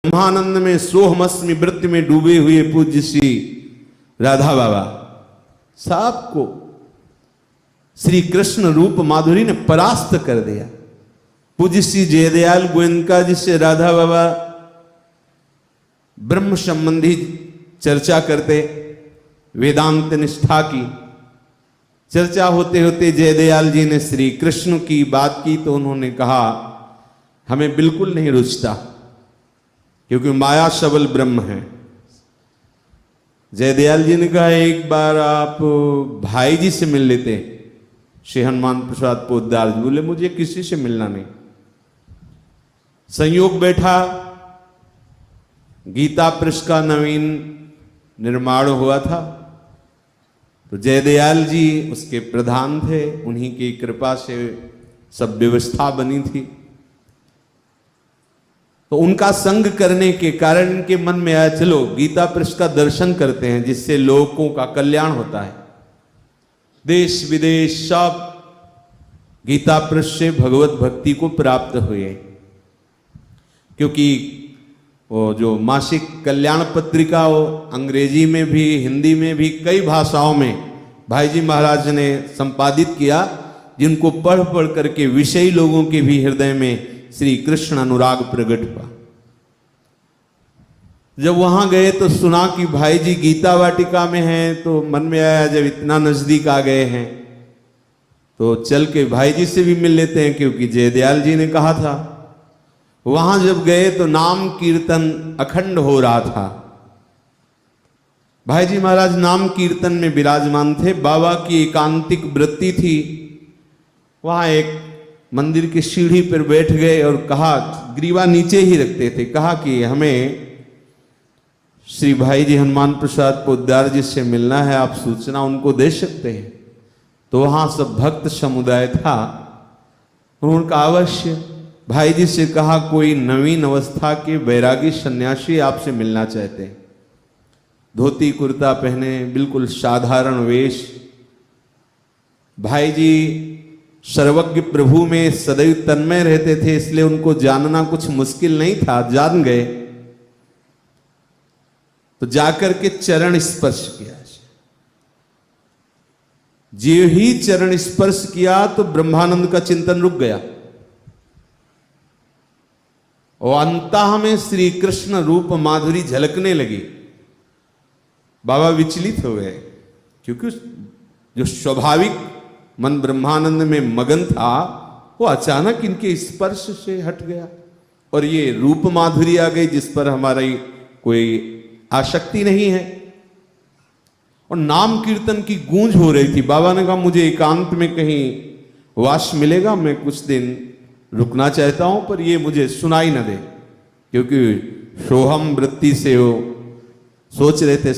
ब्रह्मानंद में सोहमस्मि वृत्ति में डूबे हुए पूज्य श्री राधा बाबा साहब को श्री कृष्ण रूप माधुरी ने परास्त कर दिया। पूज्य श्री जयदयाल गोयनका जी से राधा बाबा ब्रह्म संबंधी चर्चा करते, वेदांत निष्ठा की चर्चा होते होते जयदयाल जी ने श्री कृष्ण की बात की तो उन्होंने कहा हमें बिल्कुल नहीं रुचता, क्योंकि माया सबल ब्रह्म है। जयदयाल जी ने कहा एक बार आप भाई जी से मिल लेते। श्री हनुमान प्रसाद पोद्दार जी बोले मुझे किसी से मिलना नहीं। संयोग बैठा, गीता पृष्ठ का नवीन निर्माण हुआ था, तो जयदयाल जी उसके प्रधान थे, उन्हीं की कृपा से सब व्यवस्था बनी थी। तो उनका संग करने के कारण इनके मन में आया चलो गीता पृष्ठ का दर्शन करते हैं, जिससे लोगों का कल्याण होता है। देश विदेश सब गीता पृष्ठ से भगवत भक्ति को प्राप्त हुए, क्योंकि वो जो मासिक कल्याण पत्रिका वो अंग्रेजी में भी हिंदी में भी कई भाषाओं में भाई जी महाराज ने संपादित किया, जिनको पढ़ पढ़ करके विषयी लोगों के भी हृदय में श्री कृष्ण अनुराग प्रकट हुआ। जब वहां गए तो सुना कि भाई जी गीता वाटिका में हैं, तो मन में आया जब इतना नजदीक आ गए हैं तो चल के भाई जी से भी मिल लेते हैं, क्योंकि जयदयाल जी ने कहा था। वहां जब गए तो नाम कीर्तन अखंड हो रहा था। भाई जी महाराज नाम कीर्तन में विराजमान थे। बाबा की एकांतिक वृत्ति थी। वहां एक मंदिर की सीढ़ी पर बैठ गए और कहा, ग्रीवा नीचे ही रखते थे, कहा कि हमें श्री भाई जी हनुमान प्रसाद पोद्दार जी से मिलना है, आप सूचना उनको दे सकते हैं। तो वहां सब भक्त समुदाय था। उन्होंने कहा अवश्य। भाई जी से कहा कोई नवीन अवस्था के वैरागी सन्यासी आपसे मिलना चाहते हैं। धोती कुर्ता पहने, बिल्कुल साधारण वेश। भाई जी सर्वज्ञ प्रभु में सदैव तन्मय रहते थे, इसलिए उनको जानना कुछ मुश्किल नहीं था, जान गए। तो जाकर के चरण स्पर्श किया। जो ही चरण स्पर्श किया तो ब्रह्मानंद का चिंतन रुक गया और अंतः में श्री कृष्ण रूप माधुरी झलकने लगी। बाबा विचलित हो गए, क्योंकि जो स्वाभाविक मन ब्रह्मानंद में मगन था वो अचानक इनके स्पर्श से हट गया और ये रूप माधुरी आ गई जिस पर हमारी कोई आसक्ति नहीं है। और नाम कीर्तन की गूंज हो रही थी। बाबा ने कहा मुझे एकांत में कहीं वास मिलेगा, मैं कुछ दिन रुकना चाहता हूं, पर ये मुझे सुनाई न दे, क्योंकि सोहम वृत्ति से वो सोच रहे थे